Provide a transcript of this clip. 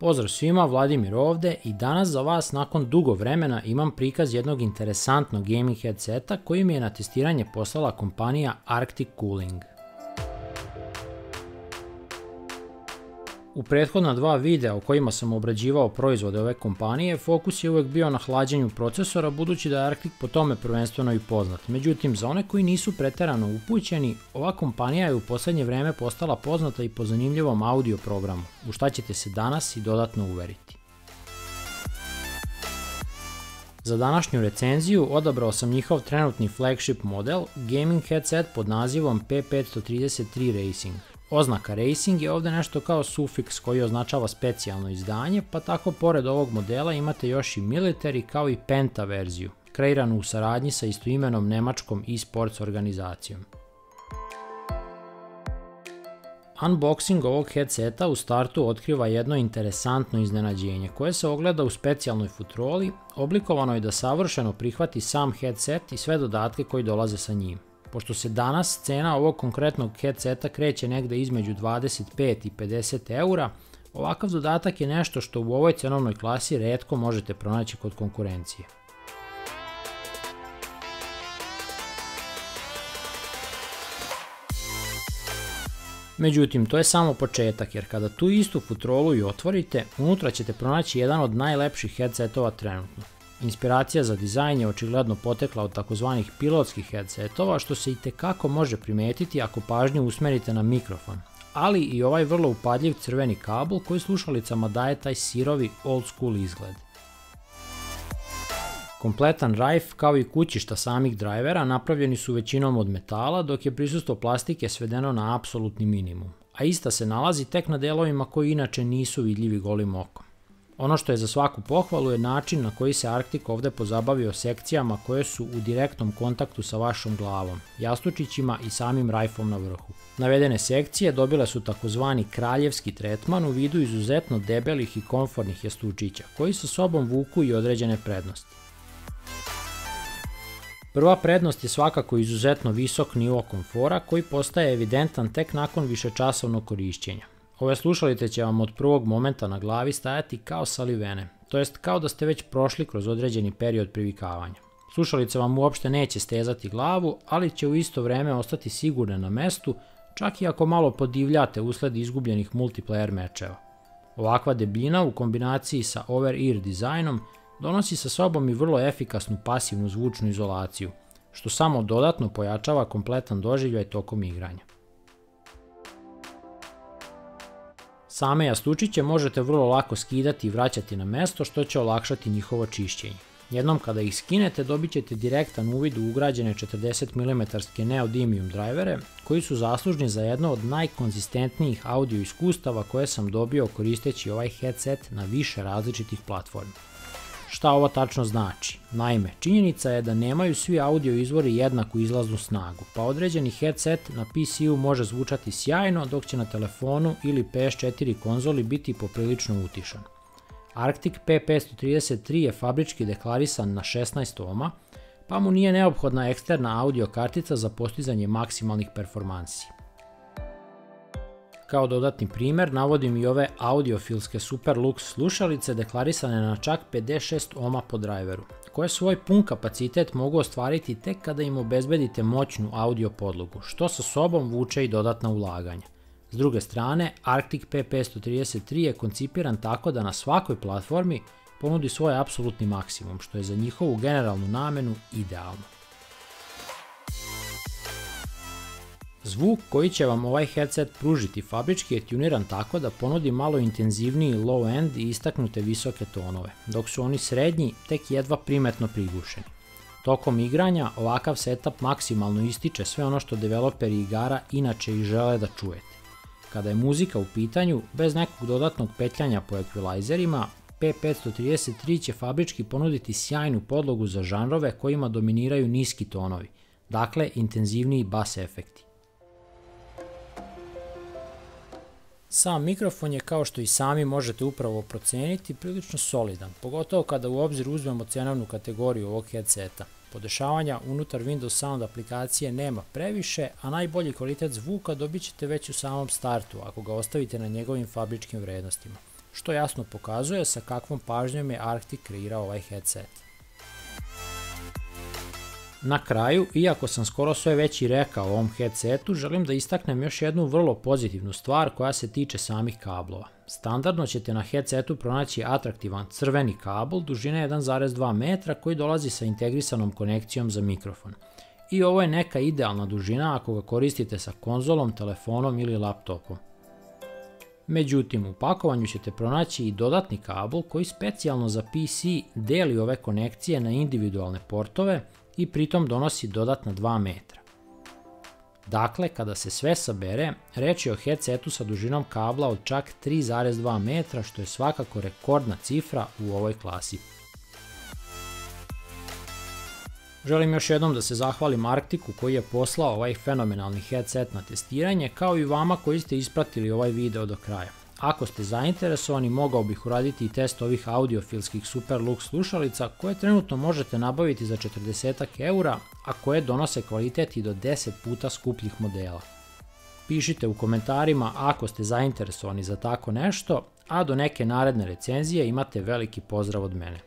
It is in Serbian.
Pozdrav svima, Vladimir ovde i danas za vas nakon dugo vremena imam prikaz jednog interesantnog gaming headseta koji mi je na testiranje poslala kompanija Arctic Cooling. U prethodna dva videa u kojima sam obrađivao proizvode ove kompanije, fokus je uvek bio na hlađenju procesora budući da je Arctic po tome prvenstveno i poznat. Međutim, za one koji nisu preterano upućeni, ova kompanija je u poslednje vreme postala poznata i po zanimljivom audio programu, u šta ćete se danas i dodatno uveriti. Za današnju recenziju odabrao sam njihov trenutni flagship model, gaming headset pod nazivom P533 Racing. Oznaka Racing je ovde nešto kao sufiks koji označava specijalno izdanje, pa tako pored ovog modela imate još i Military kao i Penta verziju, kreiranu u saradnji sa istoimenom nemačkom e-sports organizacijom. Unboxing ovog headseta u startu otkriva jedno interesantno iznenađenje koje se ogleda u specijalnoj futroli, oblikovanoj da savršeno prihvati sam headset i sve dodatke koji dolaze sa njim. Pošto se danas cena ovog konkretnog headseta kreće negde između 25 i 50 eura, ovakav dodatak je nešto što u ovoj cenovnoj klasi retko možete pronaći kod konkurencije. Međutim, to je samo početak, jer kada tu istu futrolu i otvorite, unutra ćete pronaći jedan od najlepših headsetova trenutno. Inspiracija za dizajn je očigledno potekla od takozvanih pilotskih headsetova, što se itekako može primetiti ako pažnju usmerite na mikrofon, ali i ovaj vrlo upadljiv crveni kabel koji slušalicama daje taj sirovi old school izgled. Kompletan rajf kao i kućišta samih drajvera napravljeni su većinom od metala, dok je prisustvo plastike svedeno na apsolutni minimum, a ista se nalazi tek na delovima koji inače nisu vidljivi golim okom. Ono što je za svaku pohvalu je način na koji se Arctic ovde pozabavio sekcijama koje su u direktnom kontaktu sa vašom glavom, jastučićima i samim rajfom na vrhu. Navedene sekcije dobile su takozvani kraljevski tretman u vidu izuzetno debelih i komfortnih jastučića, koji sa sobom vuku i određene prednosti. Prva prednost je svakako izuzetno visok nivo komfora koji postaje evidentan tek nakon višečasovnog korišćenja. Ove slušalice će vam od prvog momenta na glavi stajati kao salivene, to jest kao da ste već prošli kroz određeni period privikavanja. Slušalice vam uopšte neće stezati glavu, ali će u isto vreme ostati sigurne na mestu, čak i ako malo podivljate usled izgubljenih multiplayer mečeva. Ovakva debljina u kombinaciji sa over-ear dizajnom donosi sa sobom i vrlo efikasnu pasivnu zvučnu izolaciju, što samo dodatno pojačava kompletan doživljaj tokom igranja. Same jastučiće možete vrlo lako skidati i vraćati na mesto, što će olakšati njihovo čišćenje. Jednom kada ih skinete dobit ćete direktan uvid u ugrađene 40 mm neodymium drajvere koji su zaslužni za jedno od najkonzistentnijih audio iskustava koje sam dobio koristeći ovaj headset na više različitih platformi. Šta ovo tačno znači? Naime, činjenica je da nemaju svi audio izvori jednaku izlaznu snagu, pa određeni headset na PC-u može zvučati sjajno, dok će na telefonu ili PS4 konzoli biti poprilično utišan. Arctic P533 je fabrički deklarisan na 16 ohma, pa mu nije neophodna eksterna audio kartica za postizanje maksimalnih performansi. Kao dodatni primer navodim i ove audiofilske Super Lux slušalice deklarisane na čak 56 ohma po drajveru, koje svoj pun kapacitet mogu ostvariti tek kada im obezbedite moćnu audio podlogu, što sa sobom vuče i dodatna ulaganja. S druge strane, Arctic P533 je koncipiran tako da na svakoj platformi ponudi svoj apsolutni maksimum, što je za njihovu generalnu namenu idealno. Zvuk koji će vam ovaj headset pružiti fabrički je tuniran tako da ponudi malo intenzivniji low end i istaknute visoke tonove, dok su oni srednji tek jedva primetno prigušeni. Tokom igranja ovakav setup maksimalno ističe sve ono što developeri igara inače i žele da čujete. Kada je muzika u pitanju, bez nekog dodatnog petljanja po ekvilajzerima, P533 će fabrički ponuditi sjajnu podlogu za žanrove kojima dominiraju niski tonovi, dakle intenzivniji bas efekti. Sam mikrofon je, kao što i sami možete upravo proceniti, prilično solidan, pogotovo kada u obzir uzmemo cenovnu kategoriju ovog headseta. Podešavanja unutar Windows Sound aplikacije nema previše, a najbolji kvalitet zvuka dobit ćete već u samom startu ako ga ostavite na njegovim fabričkim vrednostima, što jasno pokazuje sa kakvom pažnjom je Arctic kreirao ovaj headset. Na kraju, iako sam skoro sve već i rekao o ovom headsetu, želim da istaknem još jednu vrlo pozitivnu stvar koja se tiče samih kablova. Standardno ćete na headsetu pronaći atraktivan crveni kabel dužine 1,2 metra koji dolazi sa integrisanom konekcijom za mikrofon. I ovo je neka idealna dužina ako ga koristite sa konzolom, telefonom ili laptopom. Međutim, u pakovanju ćete pronaći i dodatni kabel koji specijalno za PC deli ove konekcije na individualne portove i pritom donosi dodatna 2 metra. Dakle, kada se sve sabere, reč je o headsetu sa dužinom kabla od čak 3,2 metra, što je svakako rekordna cifra u ovoj klasi. Želim još jednom da se zahvalim Arcticu koji je poslao ovaj fenomenalni headset na testiranje, kao i vama koji ste ispratili ovaj video do kraja. Ako ste zainteresovani, mogao bih uraditi i test ovih audiofilskih Superlux slušalica koje trenutno možete nabaviti za 40 eura, a koje donose kvalitet i do 10 puta skupljih modela. Pišite u komentarima ako ste zainteresovani za tako nešto, a do neke naredne recenzije imate veliki pozdrav od mene.